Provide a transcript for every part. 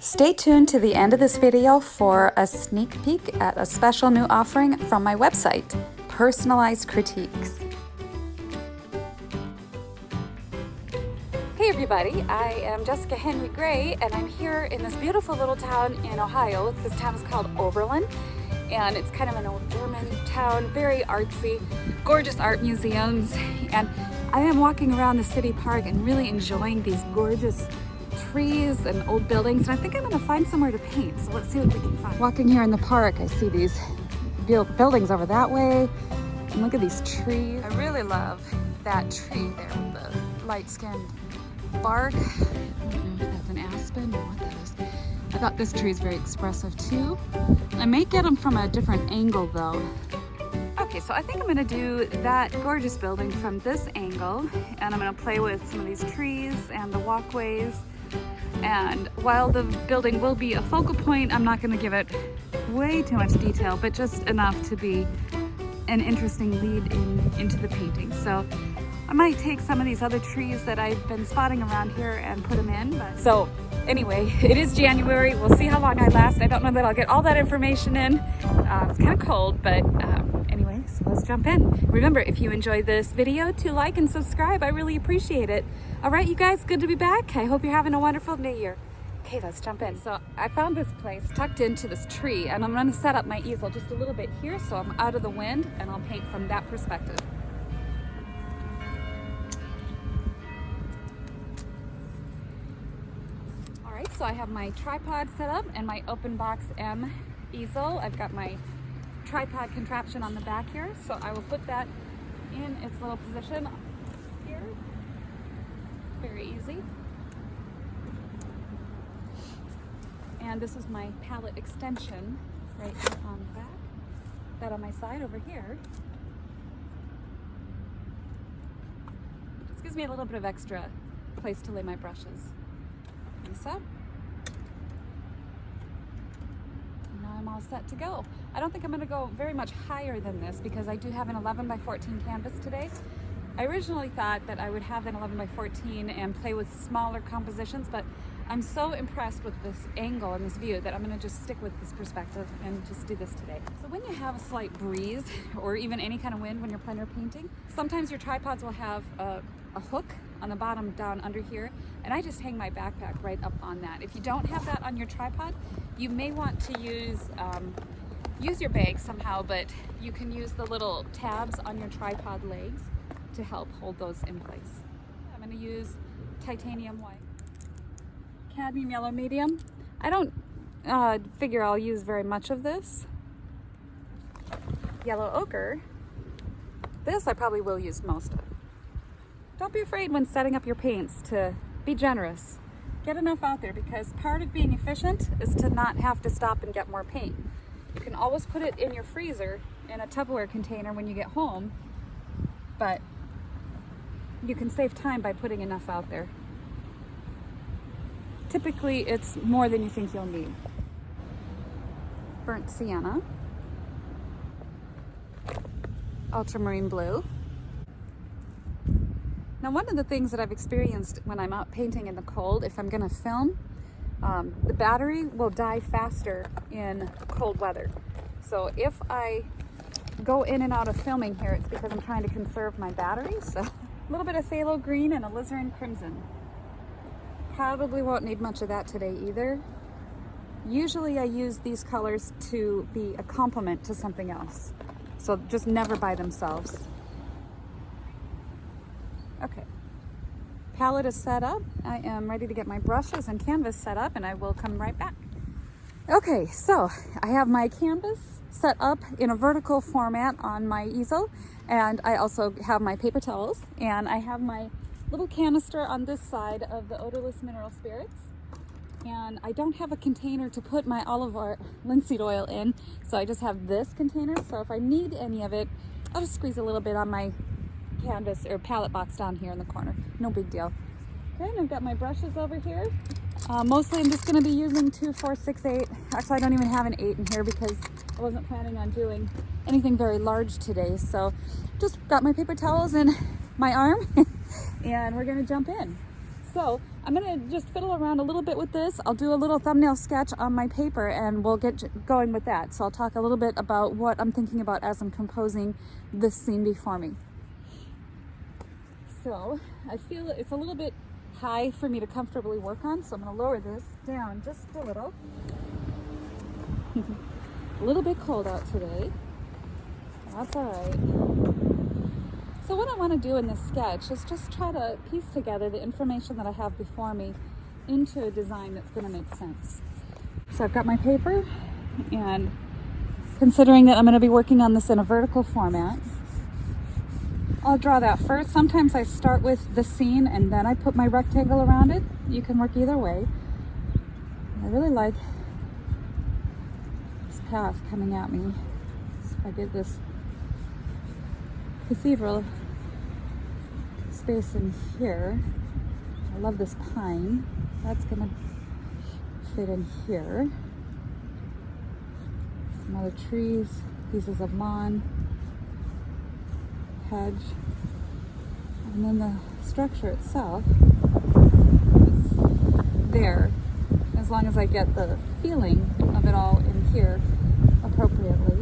Stay tuned to the end of this video for a sneak peek at a special new offering from my website, Personalized Critiques. Hey everybody, I am Jessica Henry Gray and I'm here in this beautiful little town in Ohio. This town is called Oberlin and it's kind of an old German town, very artsy, gorgeous art museums, and I am walking around the city park and really enjoying these gorgeous trees and old buildings, and I think I'm gonna find somewhere to paint, so let's see what we can find. Walking here in the park, I see these buildings over that way, and look at these trees. I really love that tree there with the light-skinned bark. I don't know if that's an aspen or what that is. I thought this tree is very expressive too. I may get them from a different angle though. Okay, so I think I'm gonna do that gorgeous building from this angle, and I'm gonna play with some of these trees and the walkways. And while the building will be a focal point, I'm not gonna give it way too much detail, but just enough to be an interesting lead into the painting. So I might take some of these other trees that I've been spotting around here and put them in. So anyway, it is January. We'll see how long I last. I don't know that I'll get all that information in. It's kind of cold, but anyway, so let's jump in. Remember, if you enjoyed this video, to like and subscribe. I really appreciate it. All right, you guys, good to be back. I hope you're having a wonderful new year. Okay, let's jump in. So I found this place tucked into this tree, and I'm gonna set up my easel just a little bit here so I'm out of the wind, and I'll paint from that perspective. All right, so I have my tripod set up and my Open Box M easel. I've got my tripod contraption on the back here, so I will put that in its little position here. Very easy. And this is my palette extension right here on the back. That on my side over here. Just gives me a little bit of extra place to lay my brushes. And so, now I'm all set to go. I don't think I'm going to go very much higher than this because I do have an 11 by 14 canvas today. I originally thought that I would have an 11 by 14 and play with smaller compositions, but I'm so impressed with this angle and this view that I'm going to just stick with this perspective and just do this today. So when you have a slight breeze or even any kind of wind when you're plein air painting, sometimes your tripods will have a hook on the bottom down under here, and I just hang my backpack right up on that. If you don't have that on your tripod, you may want to use your bag somehow, but you can use the little tabs on your tripod legs to help hold those in place. I'm going to use titanium white, cadmium yellow medium. I don't figure I'll use very much of this. Yellow ochre. This I probably will use most of. Don't be afraid when setting up your paints to be generous. Get enough out there, because part of being efficient is to not have to stop and get more paint. You can always put it in your freezer in a Tupperware container when you get home, but you can save time by putting enough out there. Typically, it's more than you think you'll need. Burnt sienna, ultramarine blue. Now, one of the things that I've experienced when I'm out painting in the cold, if I'm gonna film, the battery will die faster in cold weather. So if I go in and out of filming here, it's because I'm trying to conserve my battery. So a little bit of phthalo green and alizarin crimson. Probably won't need much of that today either. Usually I use these colors to be a complement to something else. So just never by themselves. Okay, palette is set up. I am ready to get my brushes and canvas set up, and I will come right back. Okay, so I have my canvas set up in a vertical format on my easel, and I also have my paper towels, and I have my little canister on this side of the odorless mineral spirits, and I don't have a container to put my olive oil, linseed oil in, so I just have this container. So if I need any of it, I'll just squeeze a little bit on my canvas or palette box down here in the corner. No big deal. Okay, and I've got my brushes over here. Mostly I'm just going to be using 2, 4, 6, 8. Actually, I don't even have an 8 in here because I wasn't planning on doing anything very large today. So just got my paper towels and my arm and we're going to jump in. So I'm gonna just fiddle around a little bit with this. I'll do a little thumbnail sketch on my paper and we'll get going with that. So I'll talk a little bit about what I'm thinking about as I'm composing this scene before me. So I feel it's a little bit high for me to comfortably work on, so I'm gonna lower this down just a little. A little bit cold out today. That's all right. So what I want to do in this sketch is just try to piece together the information that I have before me into a design that's going to make sense. So I've got my paper, and considering that I'm going to be working on this in a vertical format, I'll draw that first. Sometimes I start with the scene and then I put my rectangle around it. You can work either way. I really like this path coming at me. So if I get this cathedral space in here, I love this pine. That's gonna fit in here. Some other trees, pieces of lawn, hedge, and then the structure itself is there, as long as I get the feeling of it all in here appropriately.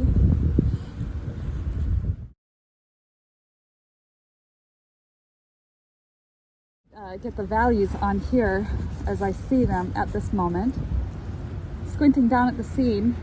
Get the values on here as I see them at this moment. Squinting down at the scene,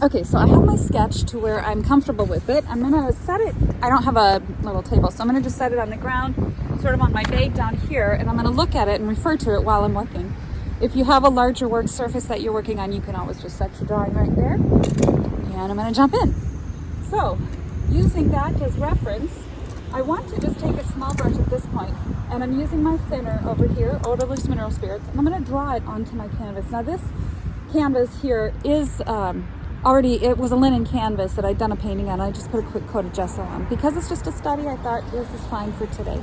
okay, so I have my sketch to where I'm comfortable with it. I'm gonna set it, I don't have a little table, so I'm gonna just set it on the ground, sort of on my bag down here, and I'm gonna look at it and refer to it while I'm working. If you have a larger work surface that you're working on, you can always just set your drawing right there. And I'm gonna jump in. So, using that as reference, I want to just take a small brush at this point, and I'm using my thinner over here, Odorless Mineral Spirits, and I'm gonna draw it onto my canvas. Now this canvas here is it was a linen canvas that I'd done a painting on. I just put a quick coat of gesso on. Because it's just a study, I thought this is fine for today.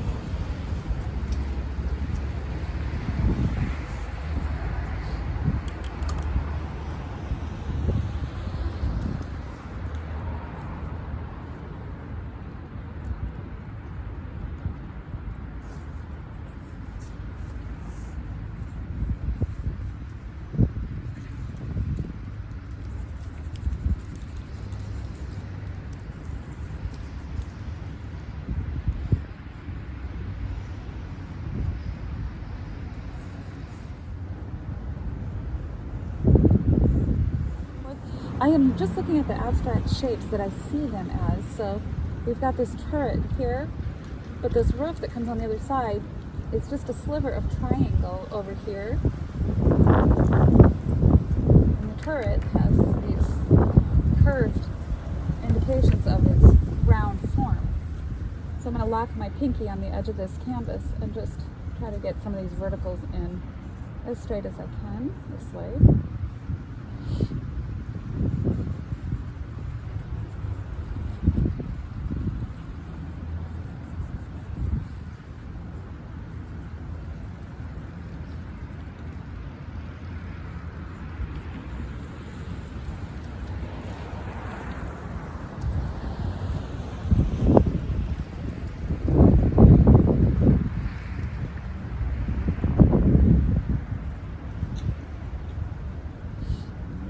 I am just looking at the abstract shapes that I see them as. So we've got this turret here, but this roof that comes on the other side is just a sliver of triangle over here. And the turret has these curved indications of its round form. So I'm going to lock my pinky on the edge of this canvas and just try to get some of these verticals in as straight as I can this way.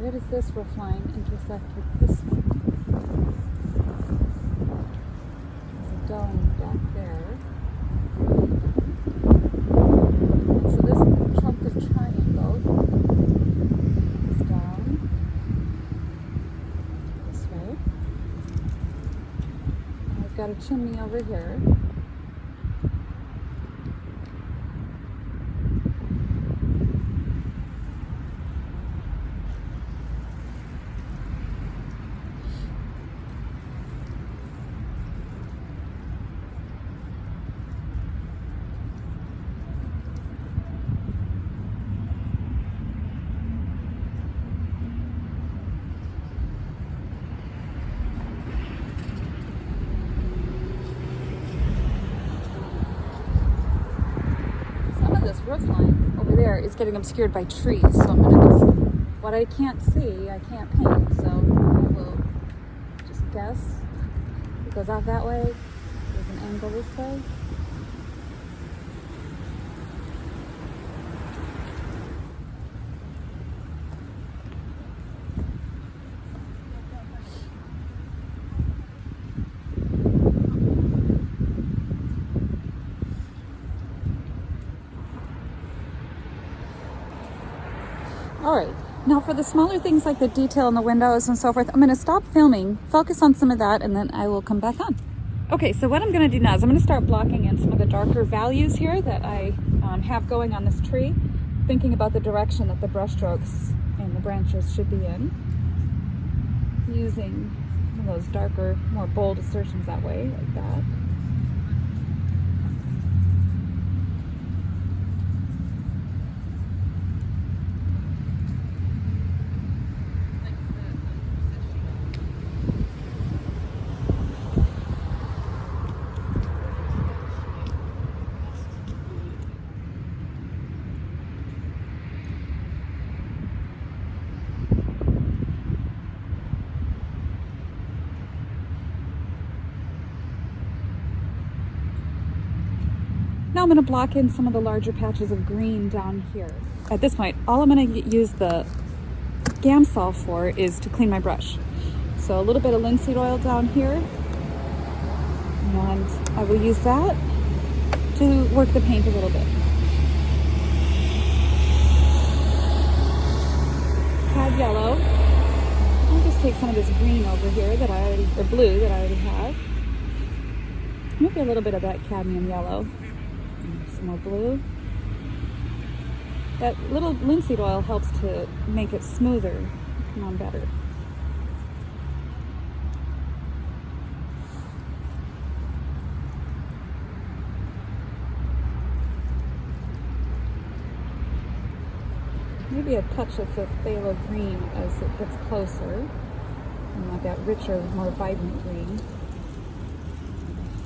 Where does this roof line intersect with this one? There's a dome back there. And so this chunk of triangle is down this way. And I've got a chimney over here. Roof line over there there is getting obscured by trees. So I'm gonna just, what I can't see, I can't paint. So I will just guess. It goes out that way. There's an angle this way. All right, now for the smaller things like the detail in the windows and so forth, I'm gonna stop filming, focus on some of that, and then I will come back on. Okay, so what I'm gonna do now is I'm gonna start blocking in some of the darker values here that I have going on this tree, thinking about the direction that the brush strokes and the branches should be in, using those darker, more bold assertions that way, like that. Now I'm going to block in some of the larger patches of green down here. At this point, all I'm going to use the Gamsol for is to clean my brush. So a little bit of linseed oil down here, and I will use that to work the paint a little bit. Cad yellow. I'll just take some of this green over here or blue that I already have. Maybe a little bit of that cadmium yellow. Some more blue. That little linseed oil helps to make it smoother, come on better. Maybe a touch of the phthalo green as it gets closer. I want that richer, more vibrant green.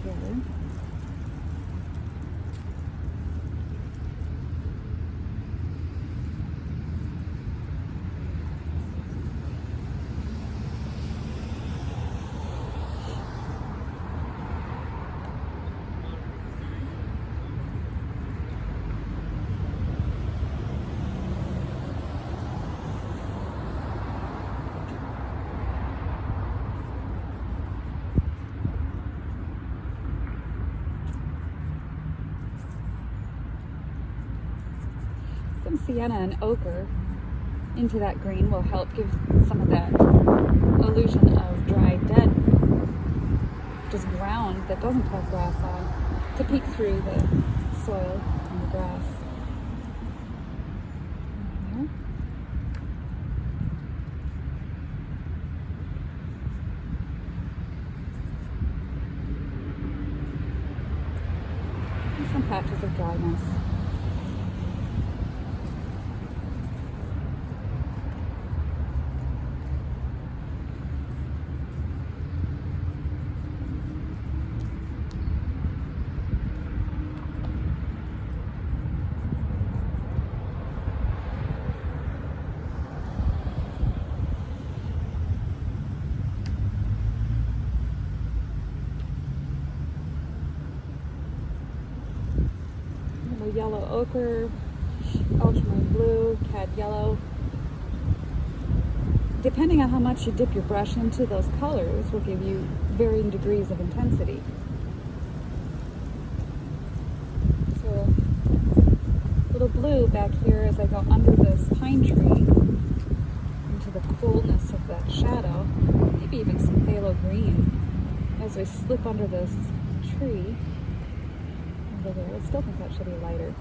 Here. Some sienna and ochre into that green will help give some of that illusion of dry, dead, just ground that doesn't have grass on, to peek through the soil and the grass. There. And some patches of dryness. Yellow ochre, ultramarine blue, cad yellow. Depending on how much you dip your brush into, those colors will give you varying degrees of intensity. So a little blue back here as I go under this pine tree into the coolness of that shadow. Maybe even some phthalo green as we slip under this tree. There. I still think that should be lighter.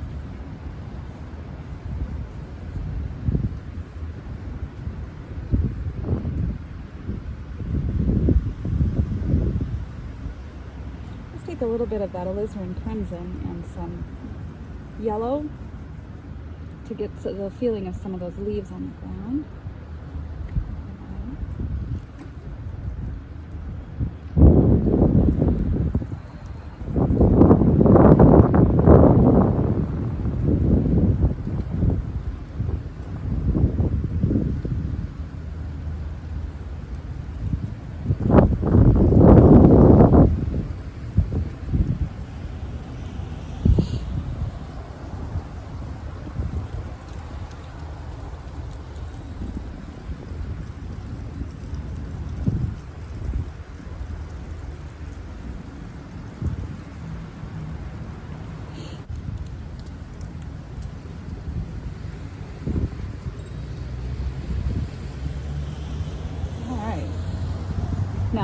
Let's take a little bit of that alizarin crimson and some yellow to get to the feeling of some of those leaves on the ground.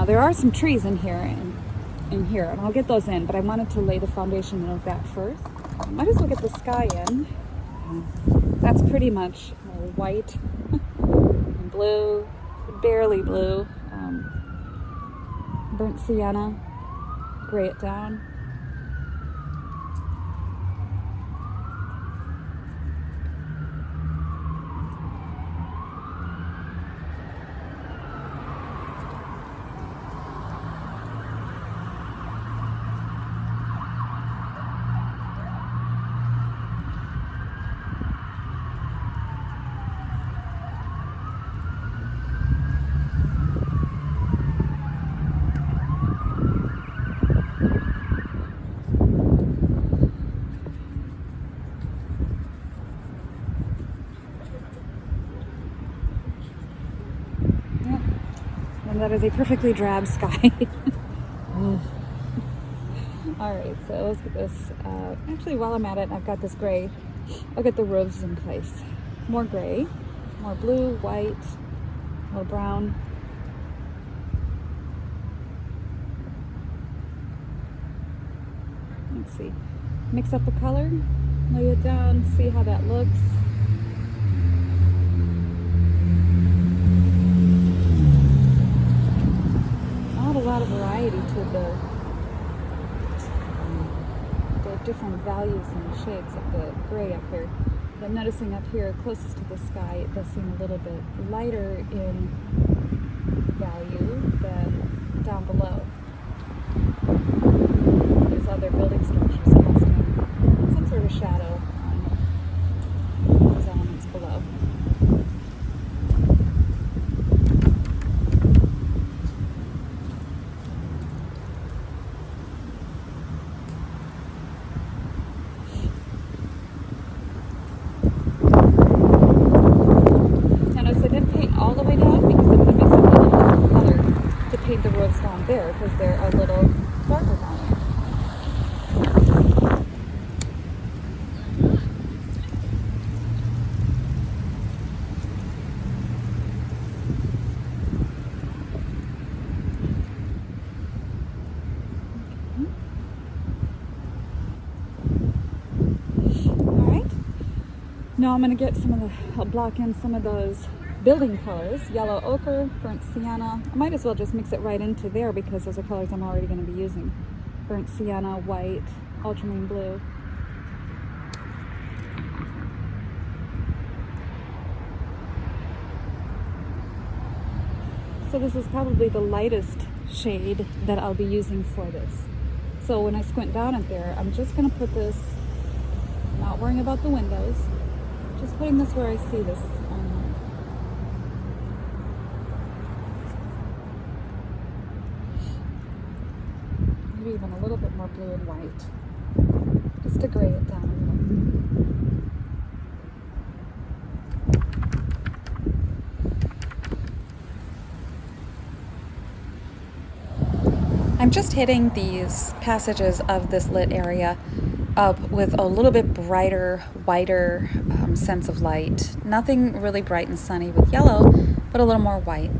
Now there are some trees in here and I'll get those in, but I wanted to lay the foundation of that first. I might as well get the sky in. That's pretty much white and blue, barely blue, burnt sienna, gray it down. And that is a perfectly drab sky. Alright, so let's get this. Actually, while I'm at it, I've got this gray. I'll get the roofs in place. More gray, more blue, white, a little brown. Let's see. Mix up the color, lay it down, see how that looks. Not a lot of variety to the different values and shades of the gray up here. But I'm noticing up here, closest to the sky, it does seem a little bit lighter in value than down below. There's other building structures casting some sort of shadow on those elements below. The roofs down there because they're a little darker down there. All right. Now I'm going to get I'll block in some of those building colors, yellow ochre, burnt sienna. I might as well just mix it right into there because those are colors I'm already going to be using. Burnt sienna, white, ultramarine blue. So this is probably the lightest shade that I'll be using for this. So when I squint down at there, I'm just going to put this, not worrying about the windows, just putting this where I see this. Maybe even a little bit more blue and white, just to gray it down a little. I'm just hitting these passages of this lit area up with a little bit brighter, whiter sense of light. Nothing really bright and sunny with yellow, but a little more white.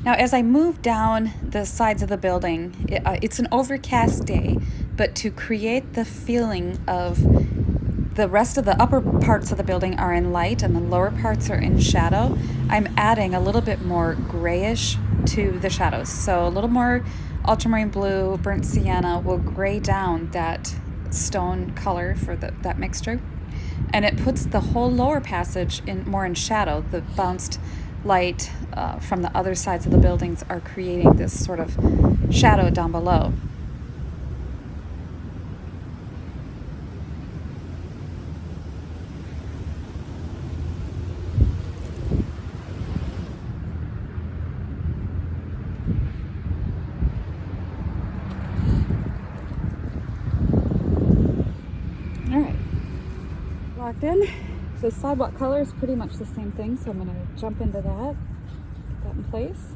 Now, as I move down the sides of the building, it's an overcast day, but to create the feeling of the rest of the upper parts of the building are in light and the lower parts are in shadow, I'm adding a little bit more grayish to the shadows. So a little more ultramarine blue, burnt sienna will gray down that stone color for that mixture. And it puts the whole lower passage more in shadow. The bounced light from the other sides of the buildings are creating this sort of shadow down below. All right, locked in. So the sidewalk color is pretty much the same thing, so I'm going to jump into that, get that in place.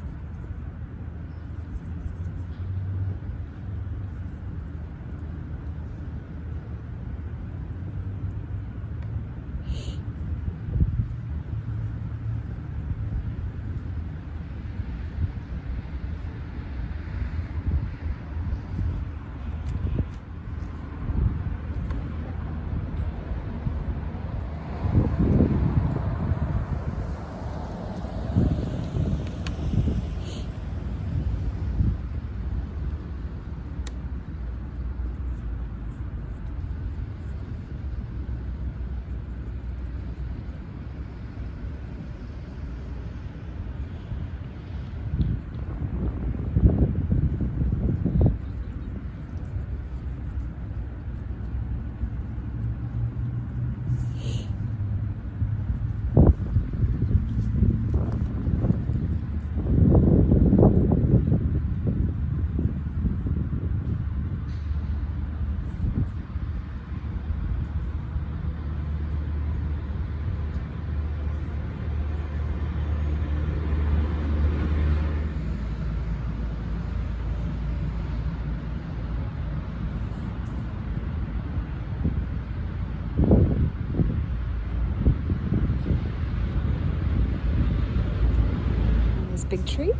Big tree.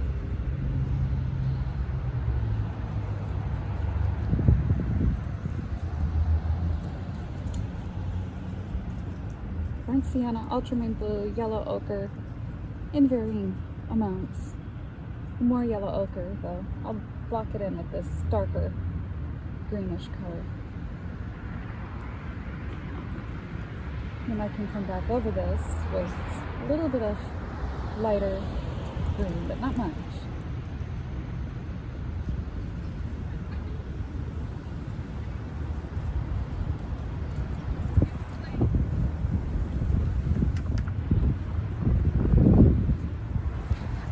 Burnt sienna, ultramarine blue, yellow ochre in varying amounts. More yellow ochre though. I'll block it in with this darker greenish color. Then I can come back over this with a little bit of lighter green, but not much.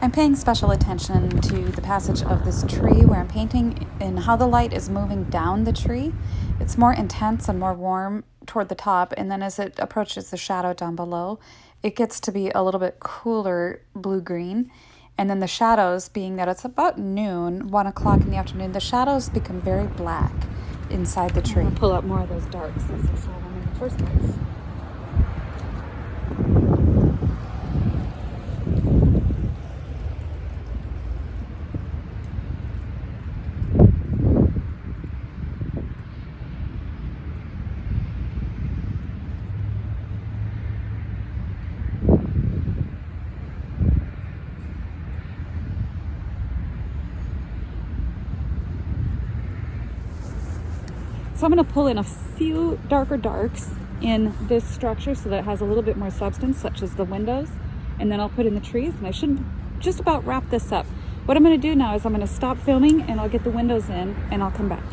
I'm paying special attention to the passage of this tree where I'm painting and how the light is moving down the tree. It's more intense and more warm toward the top, and then as it approaches the shadow down below, it gets to be a little bit cooler blue-green. And then the shadows, being that it's about noon, 1 o'clock in the afternoon, the shadows become very black inside the tree. I'll pull up more of those darks as I saw them in the first place. So I'm going to pull in a few darker darks in this structure so that it has a little bit more substance, such as the windows, and then I'll put in the trees, and I should just about wrap this up. What I'm going to do now is I'm going to stop filming and I'll get the windows in and I'll come back.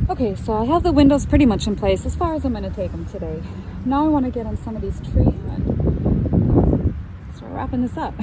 Okay, so I have the windows pretty much in place as far as I'm going to take them today. Now I want to get on some of these trees and start wrapping this up.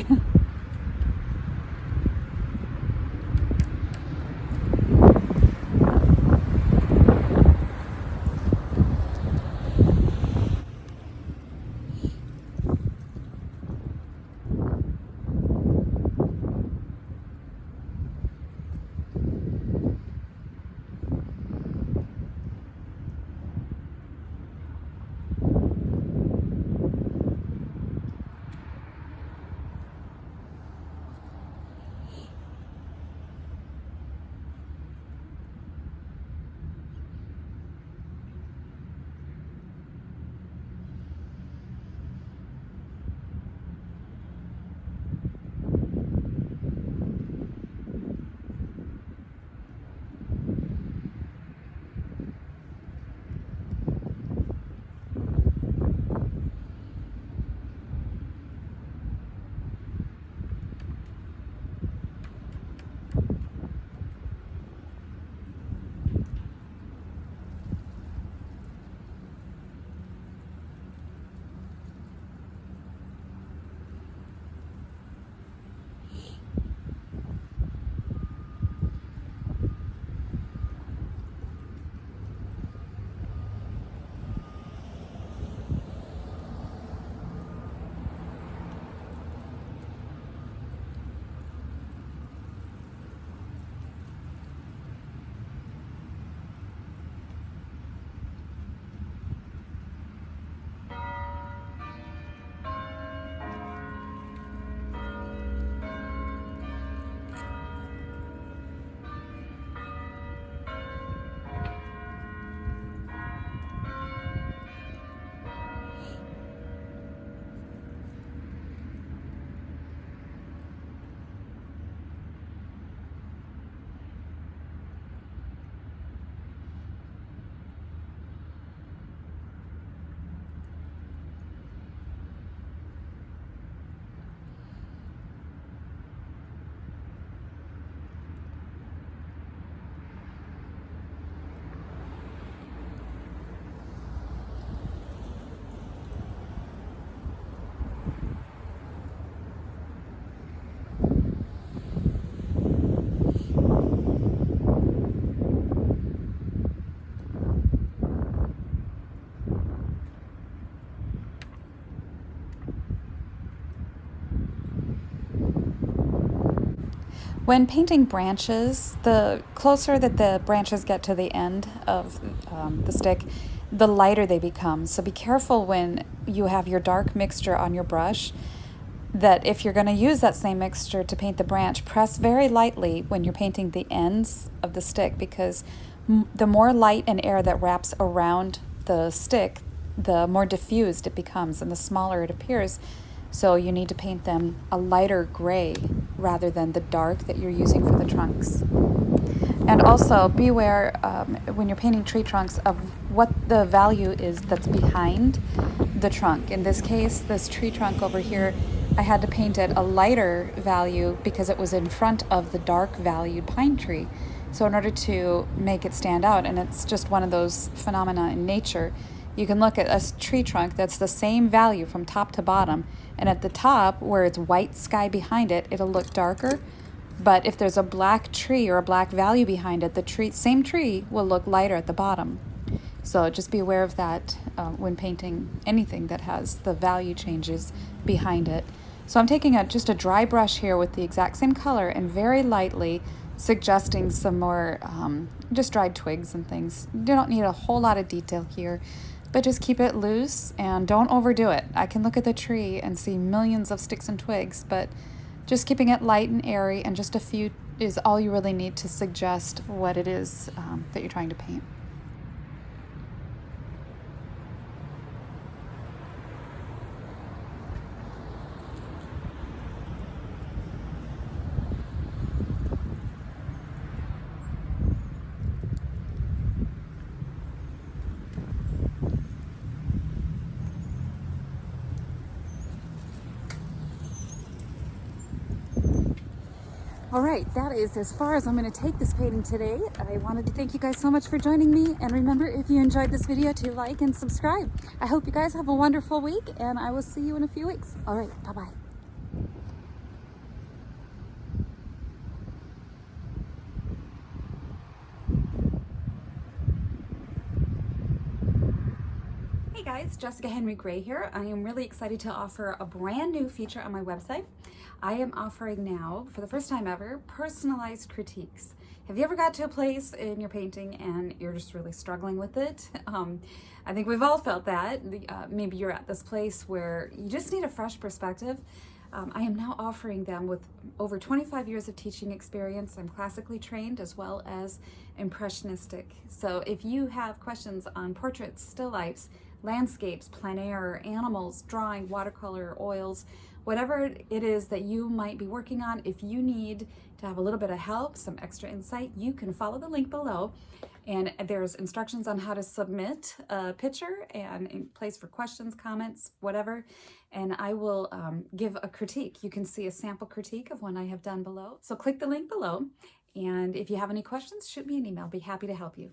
When painting branches, the closer that the branches get to the end of the stick, the lighter they become. So be careful when you have your dark mixture on your brush, that if you're going to use that same mixture to paint the branch, press very lightly when you're painting the ends of the stick, because the more light and air that wraps around the stick, the more diffused it becomes and the smaller it appears. So you need to paint them a lighter gray rather than the dark that you're using for the trunks. And also beware when you're painting tree trunks of what the value is that's behind the trunk. In this case, this tree trunk over here, I had to paint it a lighter value because it was in front of the dark valued pine tree. So in order to make it stand out, and it's just one of those phenomena in nature, you can look at a tree trunk that's the same value from top to bottom, and at the top where it's white sky behind it, it'll look darker. But if there's a black tree or a black value behind it, the same tree will look lighter at the bottom. So just be aware of that when painting anything that has the value changes behind it. So I'm taking just a dry brush here with the exact same color and very lightly suggesting some more just dried twigs and things. You don't need a whole lot of detail here, but just keep it loose and don't overdo it. I can look at the tree and see millions of sticks and twigs, but just keeping it light and airy and just a few is all you really need to suggest what it is that you're trying to paint. All right, that is as far as I'm going to take this painting today. I wanted to thank you guys so much for joining me. And remember, if you enjoyed this video, to like and subscribe. I hope you guys have a wonderful week, and I will see you in a few weeks. All right, bye-bye. Hey guys, Jessica Henry Gray here. I am really excited to offer a brand new feature on my website. I am offering now, for the first time ever, personalized critiques. Have you ever got to a place in your painting and you're just really struggling with it? I think we've all felt that. Maybe you're at this place where you just need a fresh perspective. I am now offering them with over 25 years of teaching experience. I'm classically trained as well as impressionistic. So if you have questions on portraits, still lifes, landscapes, plein air, animals, drawing, watercolor, oils, whatever it is that you might be working on, if you need to have a little bit of help, some extra insight, you can follow the link below. And there's instructions on how to submit a picture and in place for questions, comments, whatever. And I will give a critique. You can see a sample critique of one I have done below. So click the link below. And if you have any questions, shoot me an email. I'll be happy to help you.